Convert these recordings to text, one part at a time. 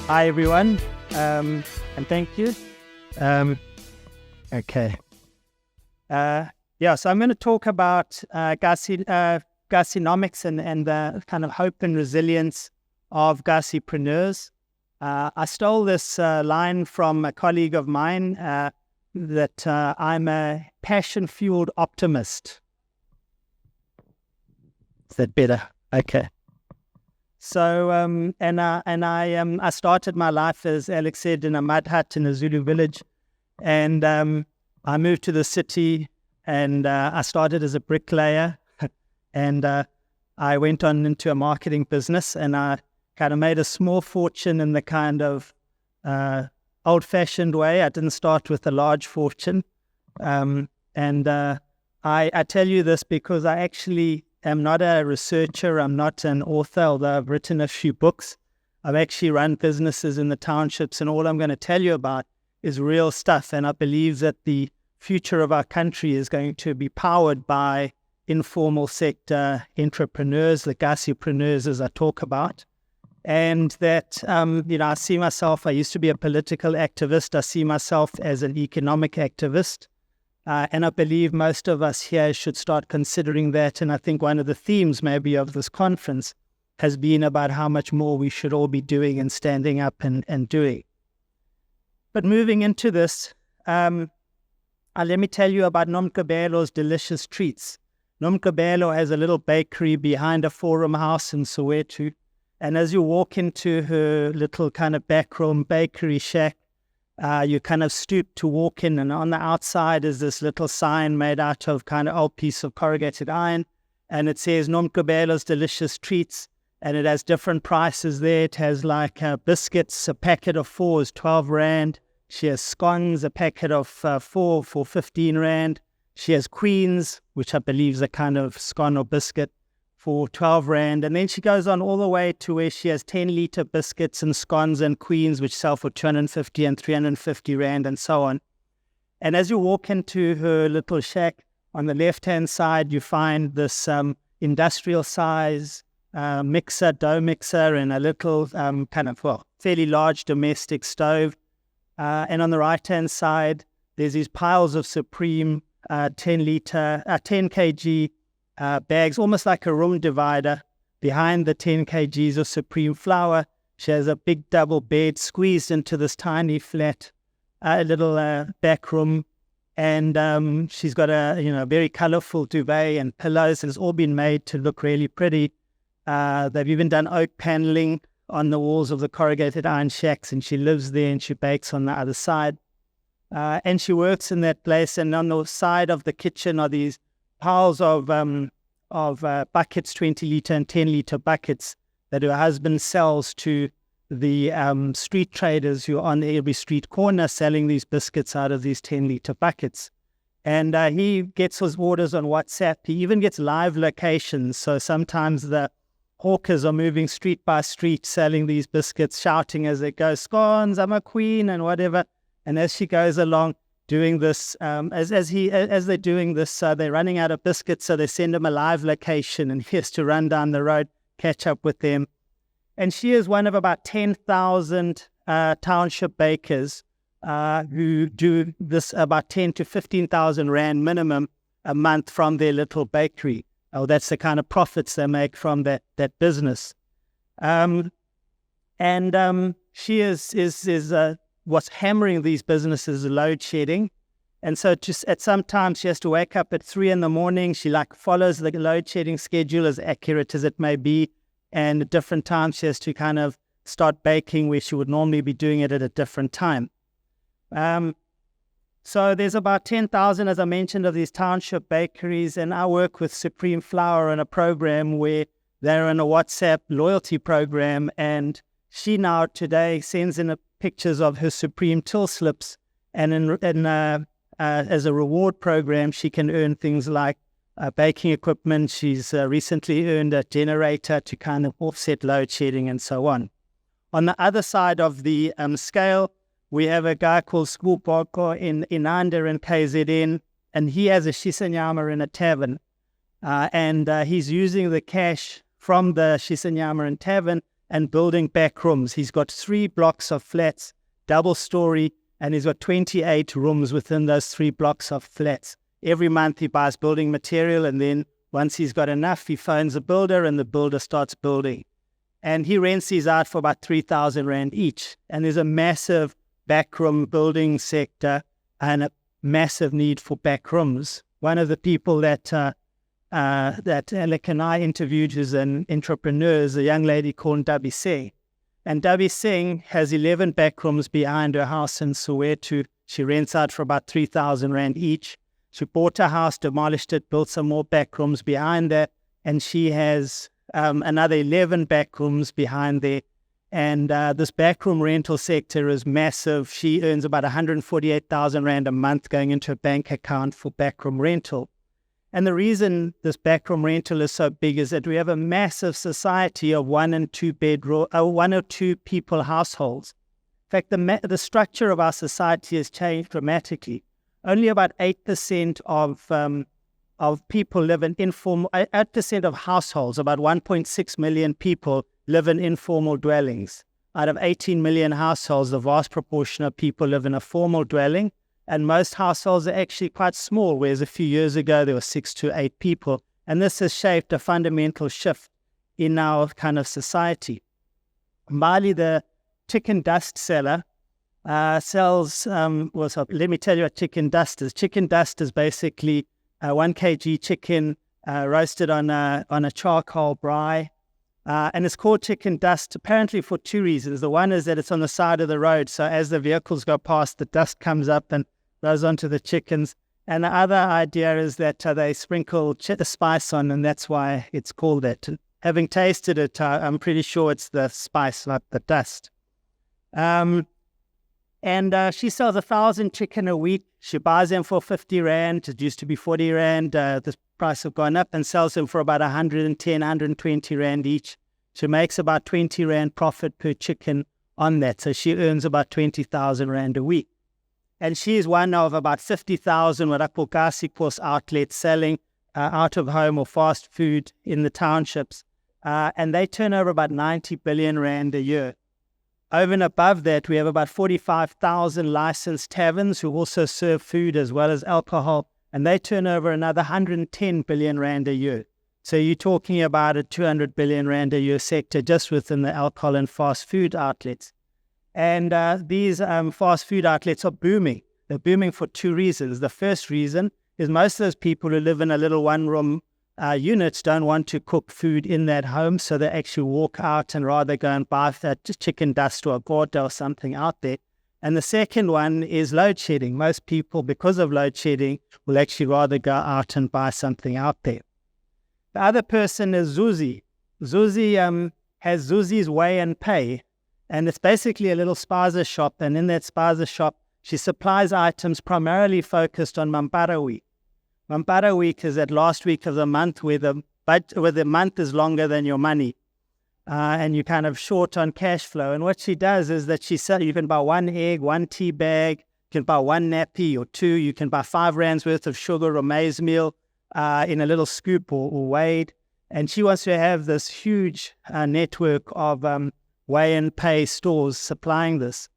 Hi, everyone, and thank you. Okay. So I'm going to talk about Kasinomics and the kind of hope and resilience of gassipreneurs. I stole this line from a colleague of mine that I'm a passion-fueled optimist. Is that better? Okay. So, I started my life, as Alex said, in a mud hut in a Zulu village. And I moved to the city and I started as a bricklayer. And I went on into a marketing business and I kind of made a small fortune in the kind of old-fashioned way. I didn't start with a large fortune. I tell you this because I actually am not a researcher. I'm not an author, although I've written a few books. I've actually run businesses in the townships, and all I'm going to tell you about is real stuff. And I believe that the future of our country is going to be powered by informal sector entrepreneurs, the gassipreneurs, as I talk about. And that, I see myself, I used to be a political activist. I see myself as an economic activist. And I believe most of us here should start considering that. And I think one of the themes maybe of this conference has been about how much more we should all be doing and standing up and doing. But moving into this, let me tell you about Nomgqibello's delicious treats. Nomgqibello has a little bakery behind a forum house in Soweto. And as you walk into her little kind of backroom bakery shack, you kind of stoop to walk in, and on the outside is this little sign made out of kind of old piece of corrugated iron, and it says Nomgqibello's delicious treats, and it has different prices there. It has like biscuits, a packet of 4 is 12 Rand. She has scones, a packet of 4 for 15 Rand. She has queens, which I believe is a kind of scone or biscuit, for 12 Rand. And then she goes on all the way to where she has 10-liter biscuits and scones and queens, which sell for 250 and 350 Rand and so on. And as you walk into her little shack, on the left-hand side, you find this industrial size dough mixer and a little fairly large domestic stove. And on the right-hand side, there's these piles of Supreme 10 kg bags, almost like a room divider. Behind the 10 kgs of Supreme flour, she has a big double bed squeezed into this tiny flat little back room. And she's got a very colorful duvet and pillows, and it's all been made to look really pretty. They've even done oak paneling on the walls of the corrugated iron shacks, and she lives there and she bakes on the other side. And she works in that place, and on the side of the kitchen are these piles of buckets, 20-liter and 10-liter buckets that her husband sells to the street traders who are on every street corner selling these biscuits out of these 10-liter buckets. And he gets his orders on WhatsApp. He even gets live locations. So sometimes the hawkers are moving street by street selling these biscuits, shouting as they go, "Scones, I'm a queen," and whatever. And as she goes along, doing this, as they're doing this, they're running out of biscuits, so they send him a live location, and he has to run down the road, catch up with them. And she is one of about 10,000 township bakers who do this about 10 to 15,000 Rand minimum a month from their little bakery. Oh, that's the kind of profits they make from that business. She is what's hammering these businesses is load shedding. And so just at some time she has to wake up at 3 a.m. She follows the load shedding schedule as accurate as it may be. And at different times she has to kind of start baking where she would normally be doing it at a different time. So there's about 10,000, as I mentioned, of these township bakeries. And I work with Supreme Flour on a program where they're in a WhatsApp loyalty program. And she now today sends in pictures of her Supreme till slips, and as a reward program, she can earn things like baking equipment. She's recently earned a generator to kind of offset load shedding and so on. On the other side of the scale, we have a guy called Skuboko in Inanda in KZN, and he has a shisanyama in a tavern, and he's using the cash from the shisanyama and tavern and building back rooms. He's got 3 blocks of flats, double story, and he's got 28 rooms within those 3 blocks of flats. Every month he buys building material, and then once he's got enough, he phones a builder and the builder starts building. And he rents these out for about 3,000 Rand each. And there's a massive backroom building sector and a massive need for back rooms. One of the people that Alec and I interviewed, who's an entrepreneur, is a young lady called Dabi Singh. And Dabi Singh has 11 back rooms behind her house in Soweto. She rents out for about 3,000 Rand each. She bought a house, demolished it, built some more back rooms behind that, and she has another 11 back rooms behind there. And this backroom rental sector is massive. She earns about 148,000 Rand a month going into a bank account for backroom rental. And the reason this backroom rental is so big is that we have a massive society of 1 and 2 bedroom, 1 or 2 people households. In fact, the structure of our society has changed dramatically. Only about 8% of people live in informal, 8% of households, about 1.6 million people live in informal dwellings. Out of 18 million households, the vast proportion of people live in a formal dwelling, and most households are actually quite small, whereas a few years ago there were 6 to 8 people. And this has shaped a fundamental shift in our kind of society. Mali, the chicken dust seller, sells, let me tell you what chicken dust is. Chicken dust is basically 1 kg chicken roasted on a charcoal braai. And it's called chicken dust apparently for 2 reasons. The one is that it's on the side of the road, so as the vehicles go past, the dust comes up and goes onto the chickens. And the other idea is that they sprinkle spice on, and that's why it's called that. Having tasted it, I'm pretty sure it's the spice, like the dust. And she sells 1,000 chicken a week. She buys them for 50 Rand. It used to be 40 Rand. The price have gone up, and sells them for about 110, 120 Rand each. She makes about 20 Rand profit per chicken on that. So she earns about 20,000 Rand a week. And she is one of about 50,000 what I call gassipreneurs outlets selling out of home or fast food in the townships. And they turn over about 90 billion Rand a year. Over and above that, we have about 45,000 licensed taverns who also serve food as well as alcohol, and they turn over another 110 billion Rand a year. So you're talking about a 200 billion Rand a year sector just within the alcohol and fast food outlets. And these fast food outlets are booming. They're booming for 2 reasons. The first reason is most of those people who live in a little one-room units don't want to cook food in that home, so they actually walk out and rather go and buy that chicken dust or a gorda or something out there. And the second one is load shedding. Most people, because of load shedding, will actually rather go out and buy something out there. The other person is Zuzi. Zuzi has Zuzi's Weigh and Pay, and it's basically a little spaza shop, and in that spaza shop, she supplies items primarily focused on Mambara Week. Mambara Week is that last week of the month where the month is longer than your money, and you're kind of short on cash flow. And what she does is that you can buy 1 egg, 1 tea bag, you can buy 1 nappy or 2, you can buy 5 Rands worth of sugar or maize meal in a little scoop or weighed. And she wants to have this huge network of Weigh and Pay stores supplying this.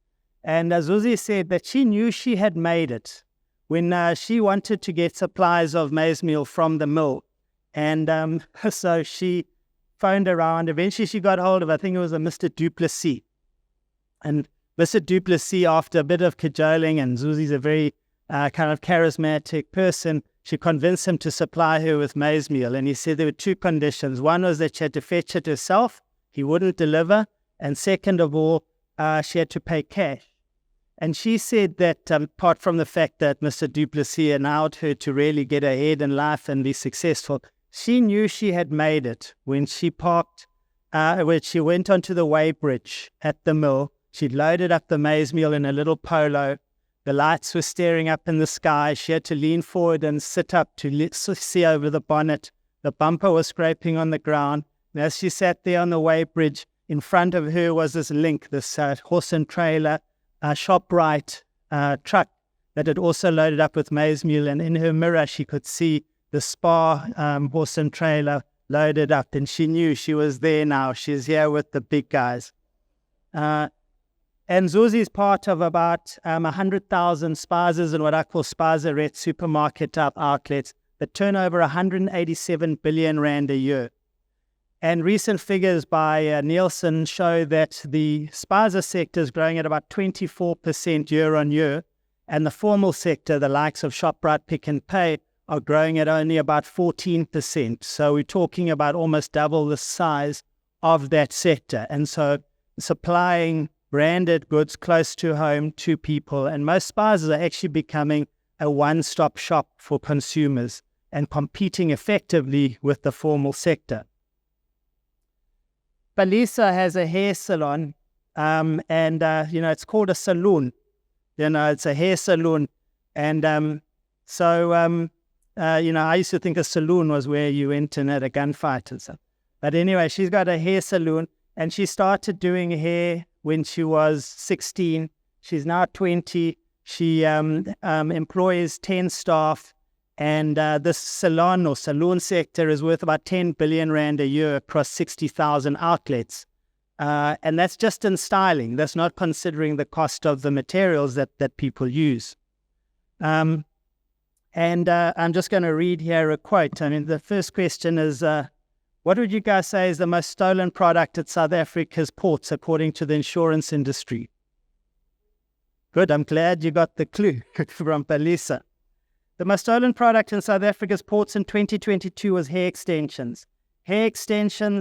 And Zuzi said that she knew she had made it when she wanted to get supplies of maize meal from the mill. And so she phoned around. Eventually she got hold of, I think it was a Mr. Duplessis. And Mr. Duplessis, after a bit of cajoling, and Zuzi's a very kind of charismatic person, she convinced him to supply her with maize meal. And he said there were 2 conditions. One was that she had to fetch it herself. He wouldn't deliver. And second of all, she had to pay cash. And she said that apart from the fact that Mr. Duplessis allowed her to really get ahead in life and be successful, she knew she had made it when she when she went onto the weighbridge at the mill. She loaded up the maize meal in a little polo. The lights were staring up in the sky. She had to lean forward and sit up to see over the bonnet. The bumper was scraping on the ground. And as she sat there on the weighbridge, in front of her was this link, this horse and trailer, ShopRite truck that had also loaded up with maize meal. And in her mirror, she could see the Spar horse and trailer loaded up, and she knew she was there now. She's here with the big guys. And Zuzi is part of about 100,000 spazas and what I call spaza supermarket type outlets that turn over 187 billion rand a year. And recent figures by Nielsen show that the spaza sector is growing at about 24% year on year, and the formal sector, the likes of ShopRite, Pick n Pay, are growing at only about 14%. So we're talking about almost double the size of that sector. And so supplying branded goods close to home to people, and most spazas are actually becoming a one-stop shop for consumers and competing effectively with the formal sector. Balisa has a hair salon, and it's called a saloon. It's a hair saloon, and I used to think a saloon was where you went and had a gunfight and stuff. But anyway, she's got a hair saloon, and she started doing hair when she was 16. She's now 20. She employs 10 staff, and this salon or saloon sector is worth about 10 billion rand a year across 60,000 outlets. And that's just in styling. That's not considering the cost of the materials that people use. I'm just going to read here a quote. I mean, the first question is, what would you guys say is the most stolen product at South Africa's ports, according to the insurance industry? Good, I'm glad you got the clue from Balisa. The most stolen product in South Africa's ports in 2022 was hair extensions. Hair extension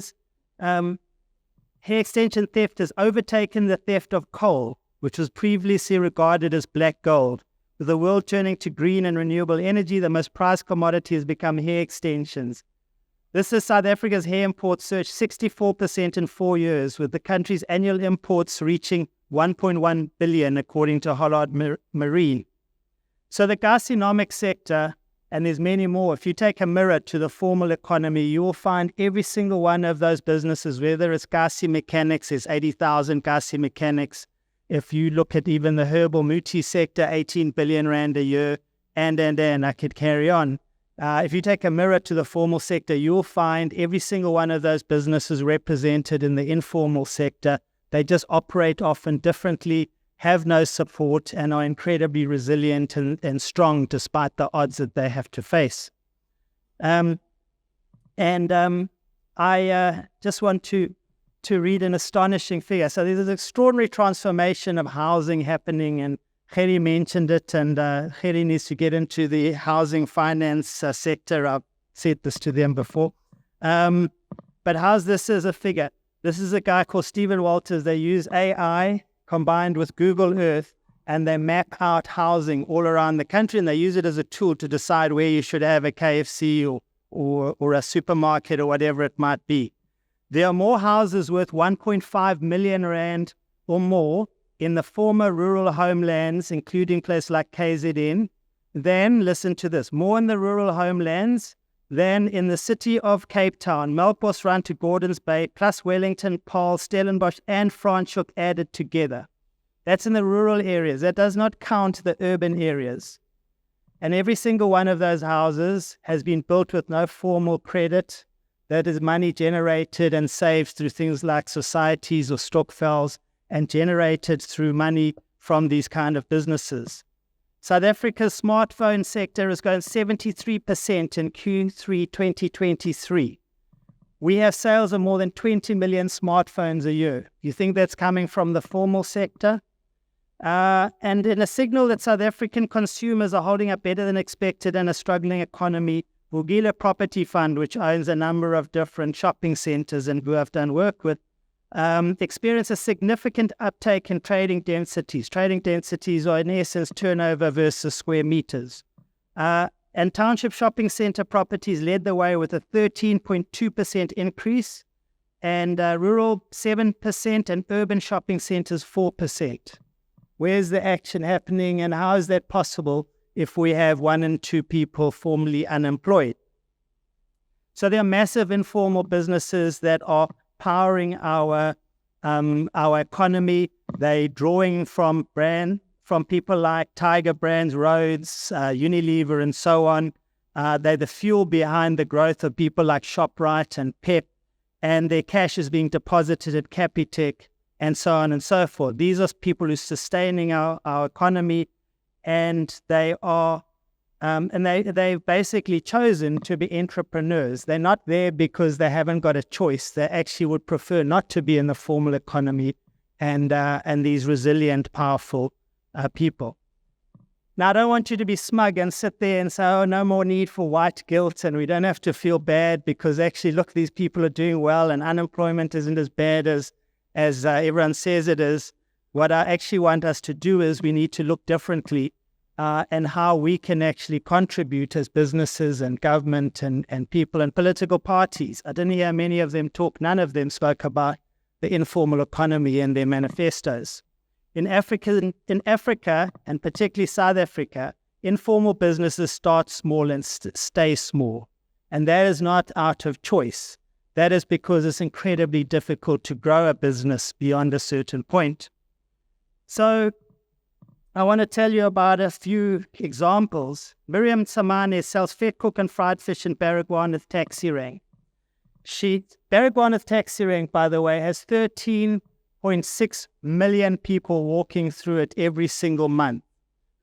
theft has overtaken the theft of coal, which was previously regarded as black gold. With the world turning to green and renewable energy, the most prized commodity has become hair extensions. This is South Africa's hair imports surged 64% in 4 years, with the country's annual imports reaching 1.1 billion, according to Hollard Marine. So the Kasinomics sector, and there's many more, if you take a mirror to the formal economy, you will find every single one of those businesses, whether it's Kasinomics, there's 80,000 Kasinomics. If you look at even the herbal muti sector, 18 billion rand a year, and I could carry on. If you take a mirror to the formal sector, you'll find every single one of those businesses represented in the informal sector. They just operate often differently, have no support, and are incredibly resilient and strong despite the odds that they have to face. I just want to read an astonishing figure. So there's an extraordinary transformation of housing happening, and Gerrie mentioned it, and Gerrie needs to get into the housing finance sector. I've said this to them before. But how's this as a figure? This is a guy called Stephen Walters. They use AI combined with Google Earth, and they map out housing all around the country, and they use it as a tool to decide where you should have a KFC or a supermarket or whatever it might be. There are more houses worth 1.5 million rand or more in the former rural homelands, including places like KZN, than, listen to this, more in the rural homelands than in the city of Cape Town, Melkbos to Gordons Bay, plus Wellington, Paarl, Stellenbosch, and Franschhoek added together. That's in the rural areas. That does not count the urban areas. And every single one of those houses has been built with no formal credit. That is money generated and saved through things like societies or stokvels, and generated through money from these kind of businesses. South Africa's smartphone sector has grown 73% in Q3 2023. We have sales of more than 20 million smartphones a year. You think that's coming from the formal sector? And in a signal that South African consumers are holding up better than expected in a struggling economy, Vugile Property Fund, which owns a number of different shopping centers and who I've done work with, experience a significant uptake in trading densities. Trading densities are in essence turnover versus square meters. And Township shopping center properties led the way with a 13.2% increase, and rural 7% and urban shopping centers 4%. Where's the action happening, and how is that possible if we have 1 in 2 people formerly unemployed? So there are massive informal businesses that are powering our economy. They're drawing from people like Tiger Brands, Rhodes, Unilever, and so on. They're the fuel behind the growth of people like ShopRite and PEP, and their cash is being deposited at Capitec, and so on and so forth. These are people who are sustaining our economy, and they are, they've basically chosen to be entrepreneurs. They're not there because they haven't got a choice. They actually would prefer not to be in the formal economy, and these resilient, powerful people. Now, I don't want you to be smug and sit there and say, oh, no more need for white guilt, and we don't have to feel bad because actually, look, these people are doing well and unemployment isn't as bad as everyone says it is. What I actually want us to do is we need to look differently and how we can actually contribute as businesses and government and people and political parties. I didn't hear many of them talk. None of them spoke about the informal economy in their manifestos. In Africa, and particularly South Africa, informal businesses start small and stay small. And that is not out of choice. That is because it's incredibly difficult to grow a business beyond a certain point. So I want to tell you about a few examples. Miriam Samane sells vetkoek and fried fish in Baragwanath taxi rank. Baragwanath taxi rank, by the way, has 13.6 million people walking through it every single month,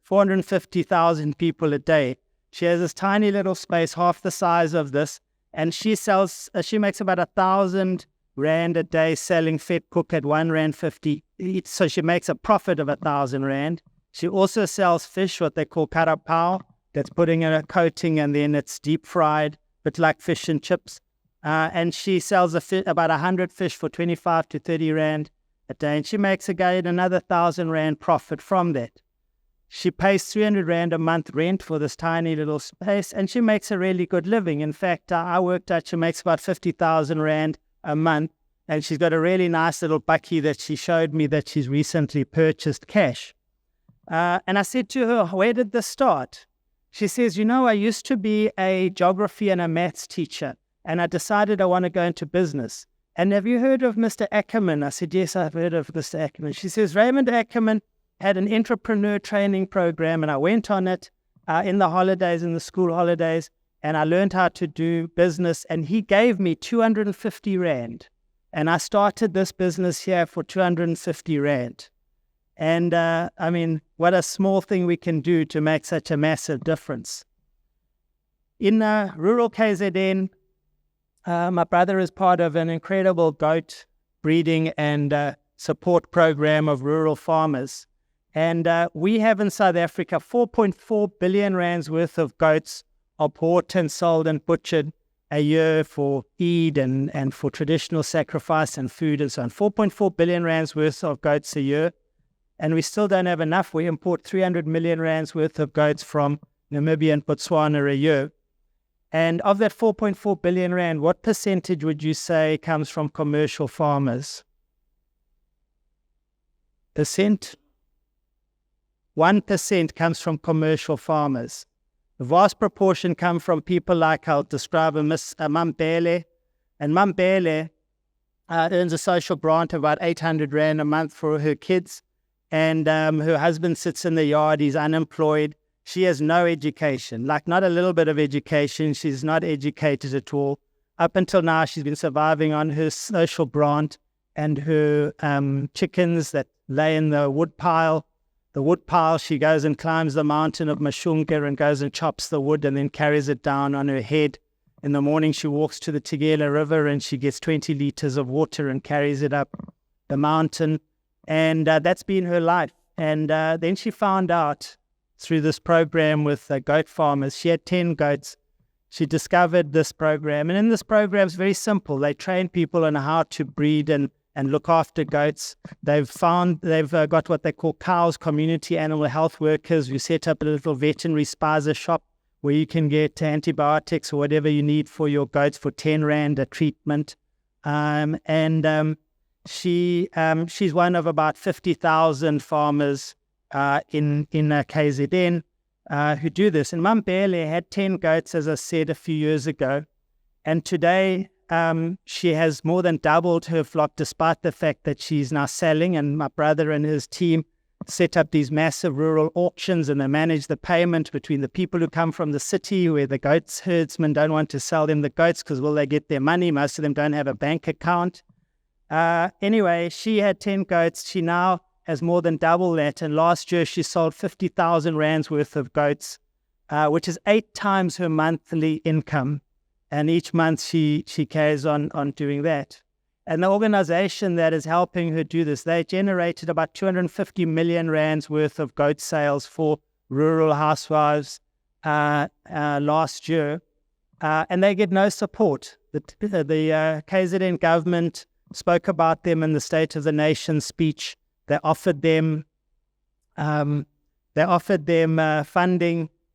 450,000 people a day. She has this tiny little space, half the size of this, and she makes about 1,000 rand a day selling vetkoek at R1.50. So she makes a profit of 1,000 rand. She also sells fish, what they call karapao, that's putting in a coating and then it's deep fried, a bit like fish and chips. And she sells about 100 fish for 25 to 30 rand a day, and she makes again another 1,000 rand profit from that. She pays 300 rand a month rent for this tiny little space, and she makes a really good living. In fact, I worked out she makes about 50,000 rand a month, and she's got a really nice little bakkie that she showed me that she's recently purchased cash. And I said to her, where did this start? She says, I used to be a geography and a maths teacher, and I decided I want to go into business. And have you heard of Mr. Ackerman? I said, yes, I've heard of Mr. Ackerman. She says, Raymond Ackerman had an entrepreneur training program, and I went on it in the school holidays, and I learned how to do business, and he gave me 250 rand. And I started this business here for 250 rand. And what a small thing we can do to make such a massive difference. In rural KZN, my brother is part of an incredible goat breeding and support program of rural farmers. And we have in South Africa 4.4 billion rands worth of goats are bought and sold and butchered a year for Eid and for traditional sacrifice and food and so on. 4.4 billion rands worth of goats a year. And we still don't have enough. We import 300 million rands worth of goats from Namibia and Botswana a year. And of that 4.4 billion rand, what percentage would you say comes from commercial farmers? 1% comes from commercial farmers. The vast proportion come from people like, I'll describe a Miss Mambele. And Mambele earns a social grant of about 800 rand a month for her kids. And her husband sits in the yard, he's unemployed. She has no education, like not a little bit of education. She's not educated at all. Up until now, she's been surviving on her social grant and her chickens that lay in the wood pile. The wood pile, she goes and climbs the mountain of Mashunga and goes and chops the wood and then carries it down on her head. In the morning, she walks to the Tigela River and she gets 20 liters of water and carries it up the mountain. And that's been her life. And then she found out through this program with goat farmers. She had 10 goats. She discovered this program. And in this program, it's very simple. They train people on how to breed and look after goats. They've got what they call cows, community animal health workers, who set up a little veterinary spaza shop where you can get antibiotics or whatever you need for your goats for 10 rand a treatment. She's one of about 50,000 farmers in KZN who do this. And Mambele had 10 goats, as I said, a few years ago. And today she has more than doubled her flock, despite the fact that she's now selling. And my brother and his team set up these massive rural auctions, and they manage the payment between the people who come from the city, where the goats herdsmen don't want to sell them the goats because will they get their money? Most of them don't have a bank account. Anyway, she had 10 goats. She now has more than double that. And last year she sold 50,000 rands worth of goats, which is 8 times her monthly income. And each month she carries on doing that. And the organization that is helping her do this, they generated about 250 million rands worth of goat sales for rural housewives last year. And they get no support. The KZN government spoke about them in the State of the Nation speech. They offered them funding.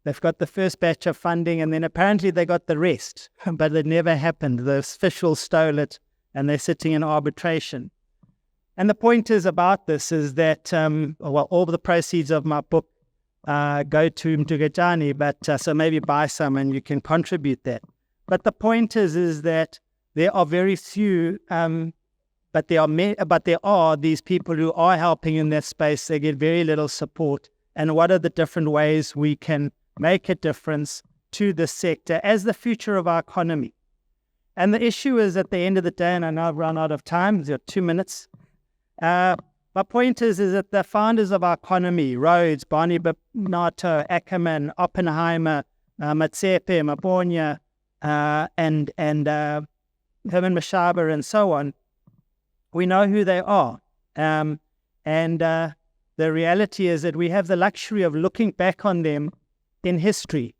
They've got the first batch of funding, and then apparently they got the rest, but it never happened. The officials stole it, and they're sitting in arbitration. And the point is about this is that, all the proceeds of my book go to Mtugajani, but so maybe buy some and you can contribute that. But the point is that there are very few, but there are these people who are helping in that space. They get very little support. And what are the different ways we can make a difference to this sector as the future of our economy? And the issue is, at the end of the day, and I know I've run out of time, there's 2 minutes. My point is that the founders of our economy, Rhodes, Barney Nato, Ackerman, Oppenheimer, Matsepe, Mabonya, and Herman Mashaba, and so on, we know who they are. The reality is that we have the luxury of looking back on them in history.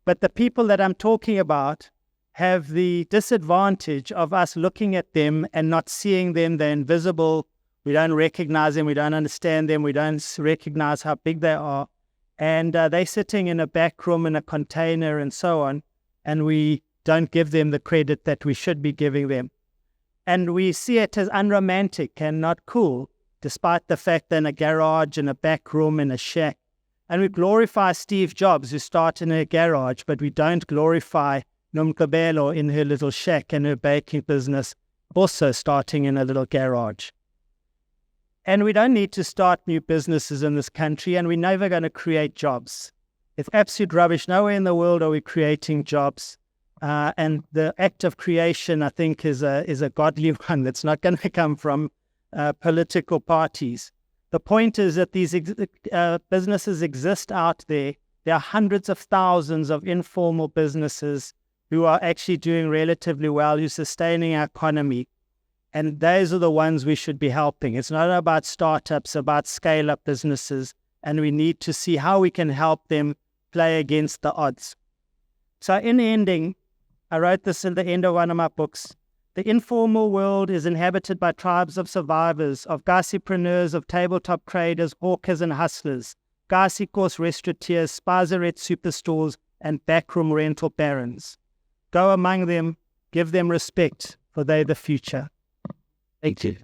But the people that I'm talking about have the disadvantage of us looking at them and not seeing them. They're invisible. We don't recognize them. We don't understand them. We don't recognize how big they are. And they're sitting in a back room in a container and so on. And we don't give them the credit that we should be giving them. And we see it as unromantic and not cool, despite the fact they're in a garage, in a back room, in a shack. And we glorify Steve Jobs, who started in a garage, but we don't glorify Nomgabelo in her little shack and her baking business, also starting in a little garage. And we don't need to start new businesses in this country, and we're never going to create jobs. It's absolute rubbish. Nowhere in the world are we creating jobs. And the act of creation, I think, is a godly one that's not going to come from political parties. The point is that these businesses exist out there. There are hundreds of thousands of informal businesses who are actually doing relatively well, who're sustaining our economy. And those are the ones we should be helping. It's not about startups, about scale-up businesses. And we need to see how we can help them play against the odds. So in the ending, I wrote this in the end of one of my books. The informal world is inhabited by tribes of survivors, of gassipreneurs, of tabletop traders, hawkers and hustlers, gassikos restaurateurs, spaza superstores, and backroom rental barons. Go among them, give them respect, for they're the future. Thank you.